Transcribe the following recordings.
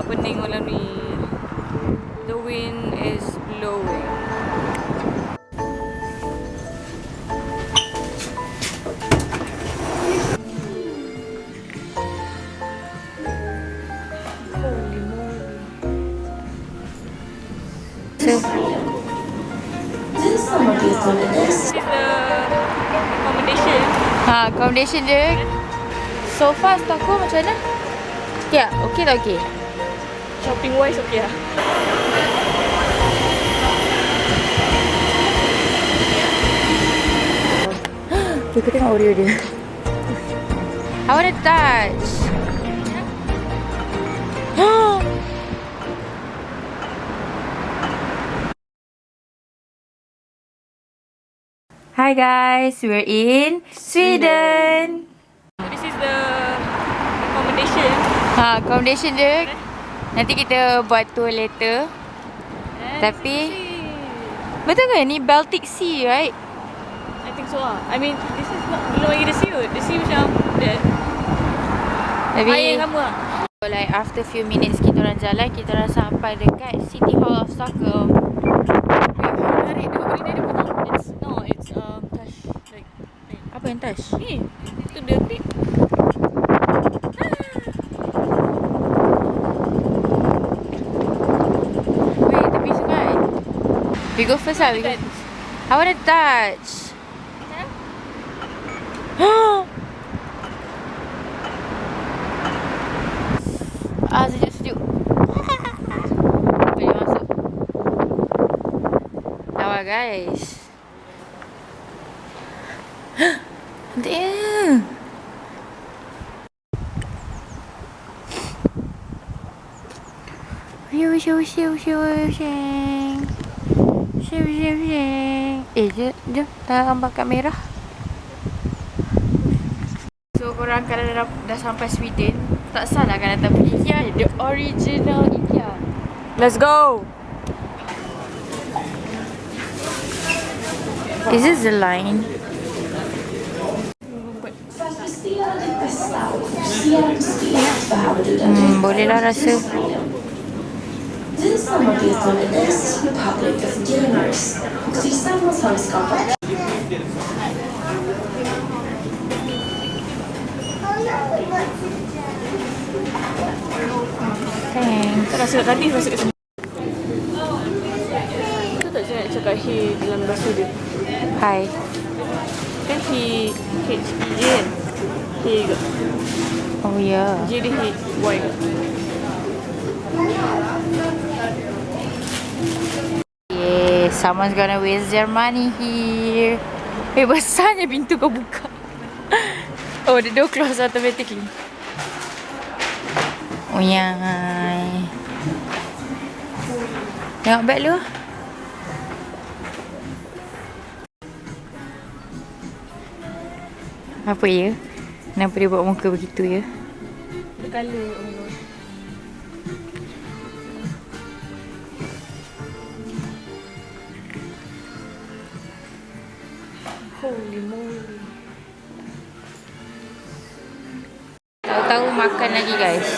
pening malam ni. The wind is blowing. Holy moly. This is the Accommodation. accommodation dia. So far Stockholm macam mana? Ya, okey tak okey? Shopping wise okay lah. Kita tengok Oreo dia. I wanna touch. Hi guys, we're in Sweden. This is the accommodation. Accommodation dia. Nanti kita buat tour later. Tapi betul ke ni Baltic Sea, right? I think so lah. I mean, this is not belum lagi the sea. The sea macam dia. Tapi Air yang lama lah. like after few minutes kita orang jalan, kita orang sampai dekat City Hall of Stockholm. Menarik tu. Boleh dia bunyi. It's touch like Apa yang touch? ni. Itu dia tip. Wait, tepi sungai. We go first lah. We go. I wanna touch. Sejuk-sejuk. Boleh masuk. Lawa guys. Damn. Jom tak gambar kat merah. So korang kalau dah sampai Sweden, tak salah kan datang pergi Iylia, the original Iylia. Let's go. Is this the line? Boleh lah rasa. Thanks. Tak rasa tadi rasa kat sini. Kau tak nak cakap he dalam bahasa dia. Hi. Kan he H-E-J kan? He ke? Oh yeah. J dia he, Y ke? Yeah, someone's gonna waste their money here. Besarnya pintu kau buka. Oh, the door close automatically. Oh yeah. Tengok beg lu. Apa ya? Kenapa dia buat muka begitu ya? The colour, oh my god. Holy moly. Tahu-tahu makan lagi guys.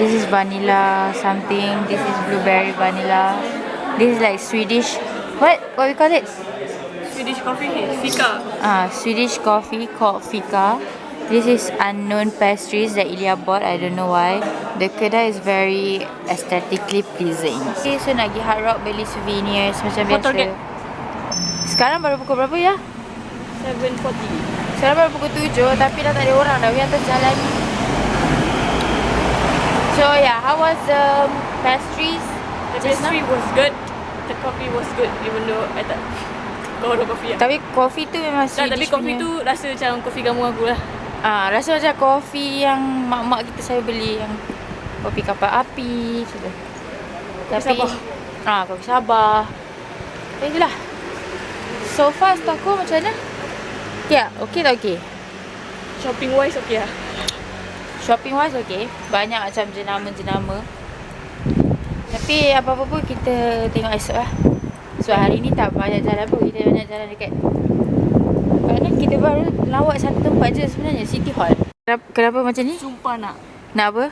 This is vanilla something. This is blueberry vanilla. This is like Swedish. What we call it? Swedish coffee, fika. Swedish coffee called fika. This is unknown pastries that Iylia bought. I don't know why. The kedai is very aesthetically pleasing. Okay, so nak pergi Hard Rock beli souvenirs macam biasa. Target. Sekarang baru pukul berapa ya? 7:40. Sekarang baru pukul 7 tapi dah tak ada orang dah. We atas jalan. So yeah, how was the pastries? The pastry was good. The coffee was good even though I tak kau ada kopi lah. Tapi kopi tu memang Tak, tapi Swedish kopi punya. tu rasa macam kopi kamu aku lah. Rasa macam kopi yang mak-mak kita selalu beli, yang kopi kapal api macam tu. Tapi Sabah. Kopi Sabah. Itulah. So far Stockholm macam mana? Ya, okey tak okey? Shopping wise okay lah. Shopping wise okey. Banyak macam jenama-jenama. Tapi apa-apa pun kita tengok esok lah. So hari ni tak banyak jalan pun. Kita banyak jalan dekat. Kerana kita baru lawak satu tempat je sebenarnya, City Hall. Kenapa macam ni? Sumpah nak. Nak apa?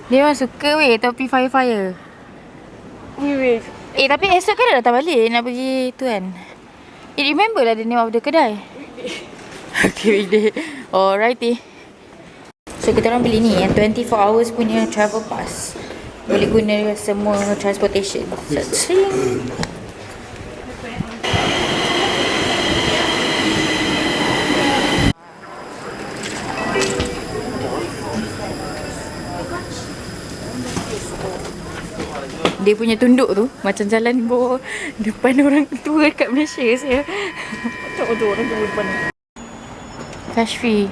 Dia memang suka weh topi fire-fire. Wait. Tapi esok kan dah datang balik nak pergi tu kan. Remember lah the name of the kedai. Okay, weekday. Alrighty. So kita orang beli ni yang 24 hours punya travel pass. Boleh guna semua transportation. Sing. Dia punya tunduk tu macam jalan bawah depan orang tua kat Malaysia saya. Tak ada orang tua depan. Cash free.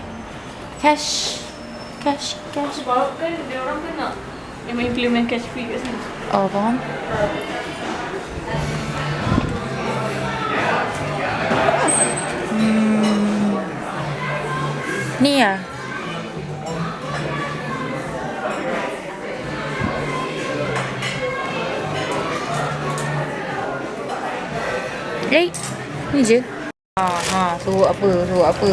Cash. Sebab kan dia orang kan nak memang implement cash free kat sini. Oh, faham. Ni ya. Ni je. Suruh apa?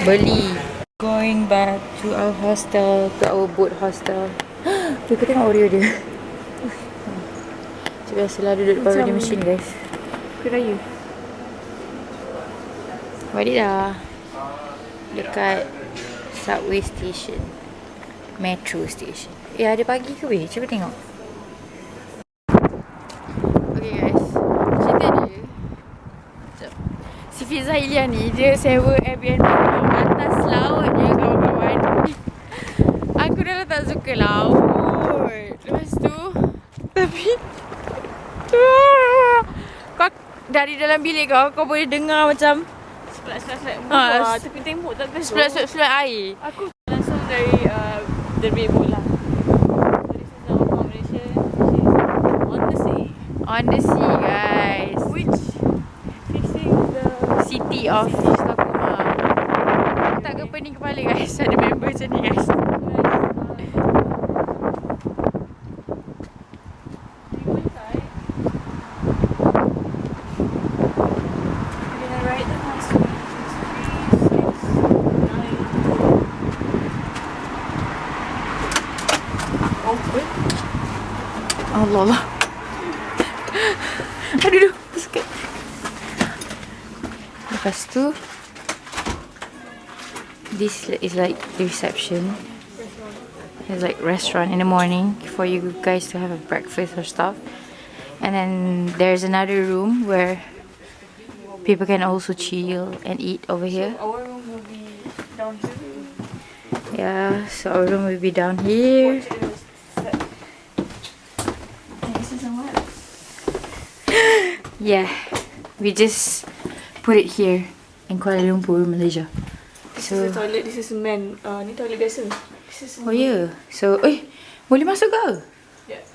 Beli. Going back to our hostel, to our boat hostel. Kita tengok Oreo dia. Macam biasalah duduk depan vending machine guys. Keraya. Balik dah. Dekat subway station. Metro station. Ada pagi ke weh? Cuba tengok. Okay guys. Cerita dia. Si Fiza Iylia ni, dia sewa Airbnb atas laut je kawan-kawan. Aku dah tak suka laut. Lepas tu, tapi kau dari dalam bilik kau boleh dengar macam Splat-splat buah tapi tembok tak ada. splat air. Aku langsung dari terbit bola. Dari Stockholm, Malaysia. On the sea. On the sea guys. Which facing the City of Stockholm. Tak ke pening kepala guys. Ada member macam ni guys. Allah. Aduh, sikit. Lepas tu, this is like the reception. It's like restaurant in the morning for you guys to have a breakfast or stuff. And then there's another room where people can also chill and eat over here. So our room will be down here. Yeah, so our room will be down here. Yeah, we just put it here in Kuala Lumpur, Malaysia. This is a toilet, this is a man. Ni toilet biasa. Oh yeah. So, boleh masuk ke? Yeah.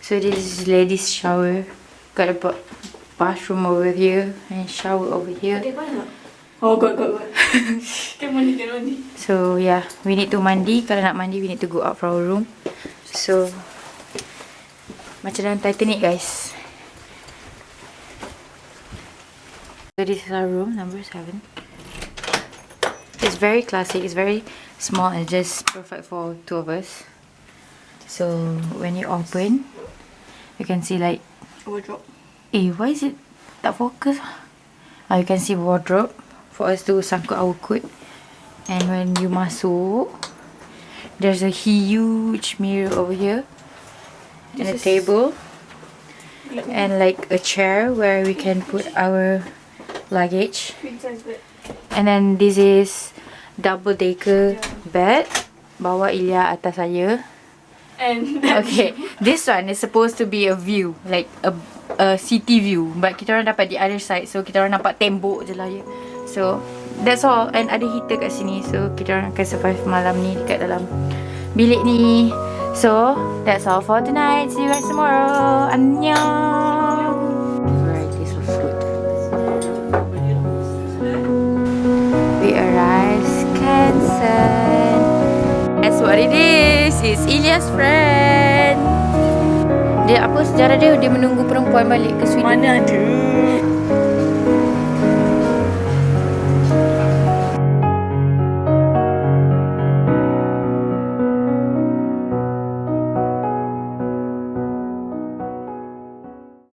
So this is ladies shower. Got a bathroom over here and shower over here. Okay, mana? Oh, got. Can mandi. So yeah, we need to mandi. Kalau nak mandi, we need to go out from our room. So macam dalam Titanic guys. So this is our room, number 7. It's very classic, it's very small and just perfect for 2 of us. So when you open, you can see like Wardrobe. why is it tak focus? You can see wardrobe for us to sangkut our coat. And when you masuk, there's a huge mirror over here. And a table. And like a chair where we can put our luggage. Queen size bed. And then this is double decker bed. Bawah Iylia, atas saya. And Okay, this one is supposed to be a view, like a city view. But kita orang dapat the other side, so kita orang nampak tembok je lah ya. So that's all. And ada heater kat sini, so kita orang akan survive malam ni dekat dalam bilik ni. So that's all for tonight. See you guys tomorrow. Annyeong. Varieties of food. We arrived Skansen. That's what it is. It's Iylia's friend. Dia apa sejarah dia? Dia menunggu perempuan balik ke Sweden. mana ada?